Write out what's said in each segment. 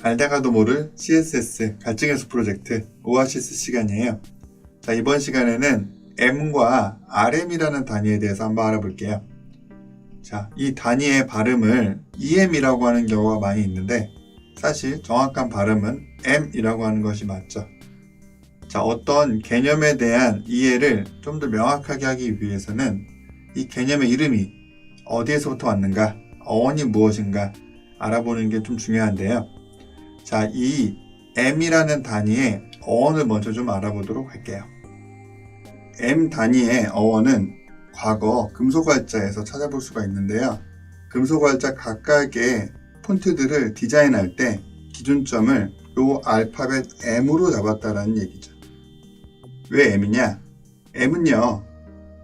알다가도 모를 CSS 갈증해소 프로젝트 오아시스 시간이에요. 자, 이번 시간에는 M과 RM이라는 단위에 대해서 한번 알아볼게요. 자, 이 단위의 발음을 EM이라고 하는 경우가 많이 있는데 사실 정확한 발음은 M이라고 하는 것이 맞죠. 자, 어떤 개념에 대한 이해를 좀 더 명확하게 하기 위해서는 이 개념의 이름이 어디에서부터 왔는가, 어원이 무엇인가 알아보는 게 좀 중요한데요. 자, 이 M이라는 단위의 어원을 먼저 좀 알아보도록 할게요. M 단위의 어원은 과거 금속활자에서 찾아볼 수가 있는데요. 금속활자 각각의 폰트들을 디자인할 때 기준점을 요 알파벳 M으로 잡았다라는 얘기죠. 왜 M이냐? M은요,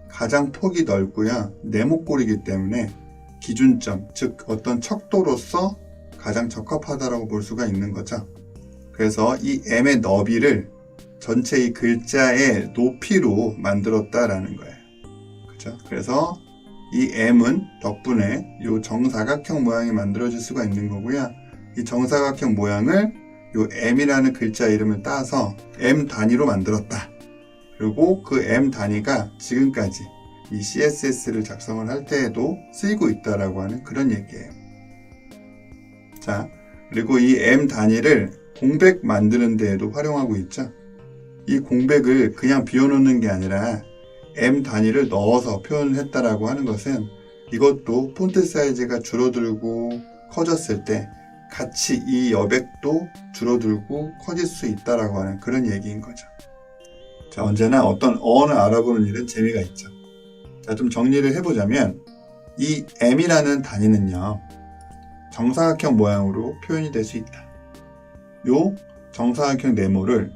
가장 폭이 넓고요, 네모꼴이기 때문에 기준점, 즉 어떤 척도로서 가장 적합하다라고 볼 수가 있는 거죠. 그래서 이 M의 너비를 전체 이 글자의 높이로 만들었다라는 거예요. 그죠? 그래서 이 M은 덕분에 이 정사각형 모양이 만들어질 수가 있는 거고요. 이 정사각형 모양을 이 M이라는 글자 이름을 따서 M 단위로 만들었다. 그리고 그 M 단위가 지금까지 이 CSS를 작성을 할 때에도 쓰이고 있다라고 하는 그런 얘기예요. 자, 그리고 이 M 단위를 공백 만드는 데에도 활용하고 있죠. 이 공백을 그냥 비워놓는 게 아니라 M 단위를 넣어서 표현을 했다라고 하는 것은 이것도 폰트 사이즈가 줄어들고 커졌을 때 같이 이 여백도 줄어들고 커질 수 있다라고 하는 그런 얘기인 거죠. 자, 언제나 어떤 어원을 알아보는 일은 재미가 있죠. 자, 좀 정리를 해보자면 이 M이라는 단위는요, 정사각형 모양으로 표현이 될 수 있다. 요 정사각형 네모를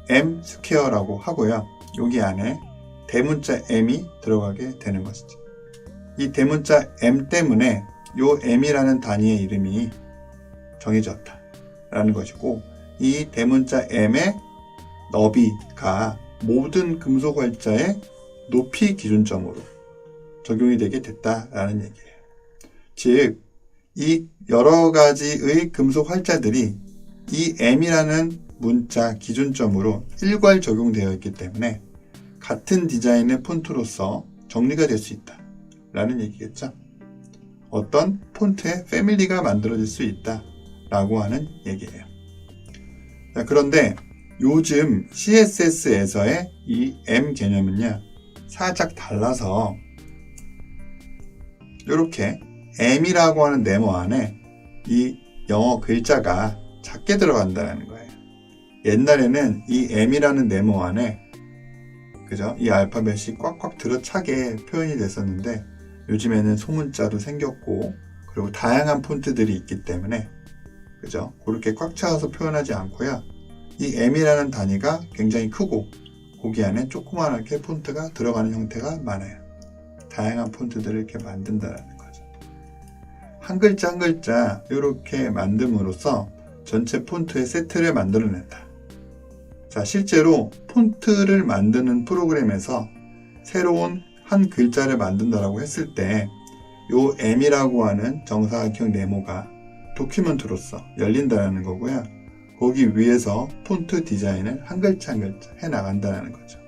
M 스퀘어라고 하고요. 여기 안에 대문자 M이 들어가게 되는 것이죠. 이 대문자 M 때문에 요 M이라는 단위의 이름이 정해졌다 라는 것이고, 이 대문자 M의 너비가 모든 금속활자의 높이 기준점으로 적용이 되게 됐다라는 얘기예요. 즉, 이 여러 가지의 금속 활자들이 이 M이라는 문자 기준점으로 일괄 적용되어 있기 때문에 같은 디자인의 폰트로서 정리가 될 수 있다 라는 얘기겠죠. 어떤 폰트의 패밀리가 만들어질 수 있다 라고 하는 얘기예요. 자, 그런데 요즘 CSS에서의 이 M 개념은요, 살짝 달라서 이렇게 M이라고 하는 네모 안에 이 영어 글자가 작게 들어간다는 거예요. 옛날에는 이 M이라는 네모 안에 그죠? 이 알파벳이 꽉꽉 들어차게 표현이 됐었는데 요즘에는 소문자도 생겼고 그리고 다양한 폰트들이 있기 때문에 그죠? 그렇게 꽉 차서 표현하지 않고요. 이 M이라는 단위가 굉장히 크고 거기 안에 조그맣게 폰트가 들어가는 형태가 많아요. 다양한 폰트들을 이렇게 만든다는 거죠. 한 글자 한 글자 이렇게 만듦으로써 전체 폰트의 세트를 만들어낸다. 자, 실제로 폰트를 만드는 프로그램에서 새로운 한 글자를 만든다라고 했을 때 요 M이라고 하는 정사각형 네모가 도큐멘트로서 열린다는 거고요. 거기 위에서 폰트 디자인을 한 글자 한 글자 해 나간다는 거죠.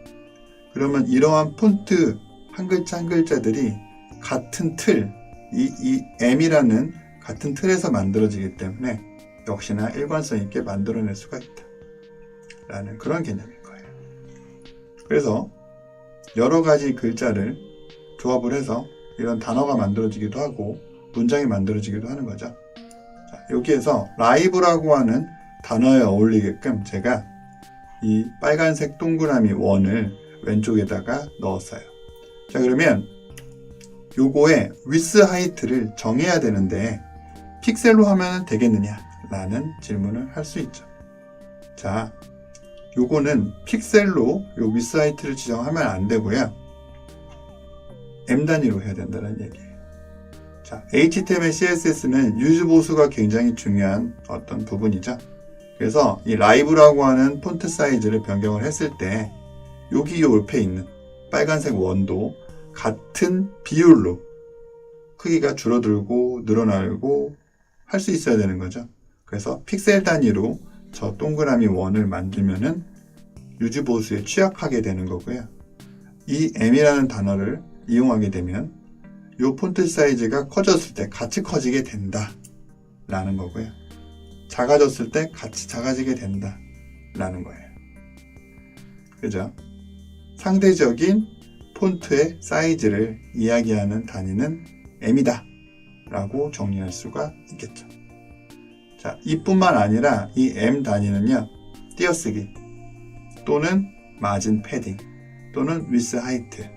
그러면 이러한 폰트 한 글자 한 글자들이 같은 틀, 이 M이라는 같은 틀에서 만들어지기 때문에 역시나 일관성 있게 만들어낼 수가 있다 라는 그런 개념인 거예요. 그래서 여러 가지 글자를 조합을 해서 이런 단어가 만들어지기도 하고 문장이 만들어지기도 하는 거죠. 자, 여기에서 라이브라고 하는 단어에 어울리게끔 제가 이 빨간색 동그라미 원을 왼쪽에다가 넣었어요. 자, 그러면 요거의 width height를 정해야 되는데 픽셀로 하면 되겠느냐 라는 질문을 할 수 있죠. 자, 요거는 픽셀로 요 width height를 지정하면 안 되고요. M 단위로 해야 된다는 얘기예요. 자, HTML, CSS는 유즈 보수가 굉장히 중요한 어떤 부분이죠. 그래서 이 라이브라고 하는 폰트 사이즈를 변경을 했을 때 여기 옆에 있는 빨간색 원도 같은 비율로 크기가 줄어들고 늘어나고 할 수 있어야 되는 거죠. 그래서 픽셀 단위로 저 동그라미 원을 만들면은 유지보수에 취약하게 되는 거고요. 이 m이라는 단어를 이용하게 되면 이 폰트 사이즈가 커졌을 때 같이 커지게 된다 라는 거고요. 작아졌을 때 같이 작아지게 된다 라는 거예요. 그죠? 상대적인 폰트의 사이즈를 이야기하는 단위는 m이다 라고 정리할 수가 있겠죠. 자, 이뿐만 아니라 이 m 단위는요, 띄어쓰기 또는 마진 패딩 또는 위스 하이트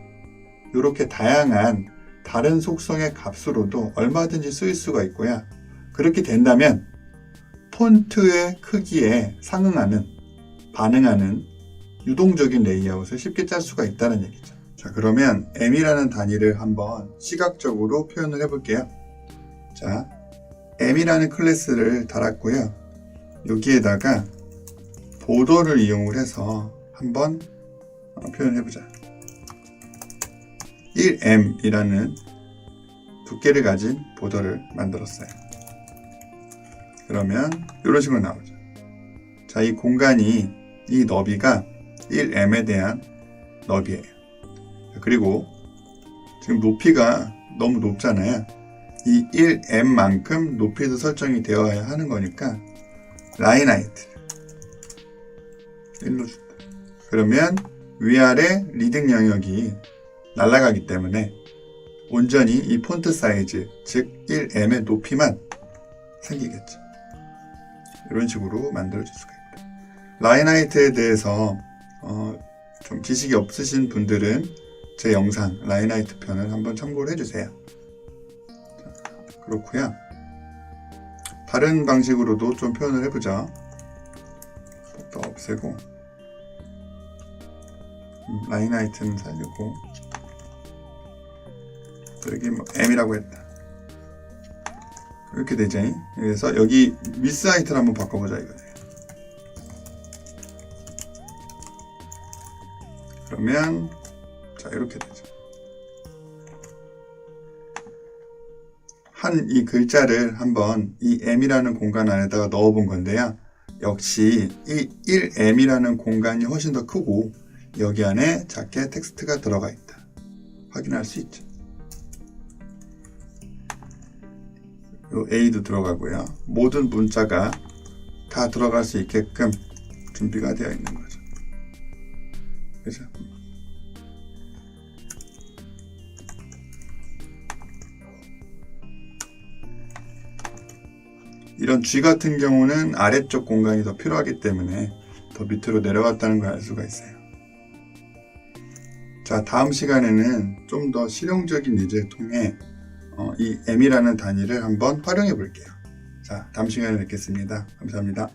이렇게 다양한 다른 속성의 값으로도 얼마든지 쓰일 수가 있고요. 그렇게 된다면 폰트의 크기에 상응하는, 반응하는 유동적인 레이아웃을 쉽게 짤 수가 있다는 얘기죠. 자, 그러면 m이라는 단위를 한번 시각적으로 표현을 해볼게요. 자, m이라는 클래스를 달았고요. 여기에다가 보더를 이용을 해서 한번 표현해보자. 1m이라는 두께를 가진 보더를 만들었어요. 그러면 이런 식으로 나오죠. 자, 이 공간이, 이 너비가 1m에 대한 너비예요. 그리고 지금 높이가 너무 높잖아요. 이 1m만큼 높이도 설정이 되어야 하는 거니까 라인 하이트를 1로 준다. 그러면 위아래 리딩 영역이 날아가기 때문에 온전히 이 폰트 사이즈, 즉 1m의 높이만 생기겠죠. 이런 식으로 만들어줄 수가 있다. 라인 하이트에 대해서 좀 지식이 없으신 분들은 제 영상 라인 하이트 편을 한번 참고를 해주세요. 그렇고요. 다른 방식으로도 좀 표현을 해보죠. 또 없애고 라인 하이트는 살리고 여기 뭐 m이라고 했다. 이렇게 되죠. 그래서 여기 위스 하이트를 한번 바꿔보자 이거죠. 그러면 자, 이렇게 되죠. 한 이 글자를 한번 이 m이라는 공간 안에다가 넣어 본 건데요. 역시 이 1m이라는 공간이 훨씬 더 크고 여기 안에 작게 텍스트가 들어가 있다. 확인할 수 있죠. 요 A도 들어가고요. 모든 문자가 다 들어갈 수 있게끔 준비가 되어 있는 거죠. 그죠? 이런 G 같은 경우는 아래쪽 공간이 더 필요하기 때문에 더 밑으로 내려갔다는 걸 알 수가 있어요. 자, 다음 시간에는 좀 더 실용적인 예제를 통해 이 m이라는 단위를 한번 활용해 볼게요. 자, 다음 시간에 뵙겠습니다. 감사합니다.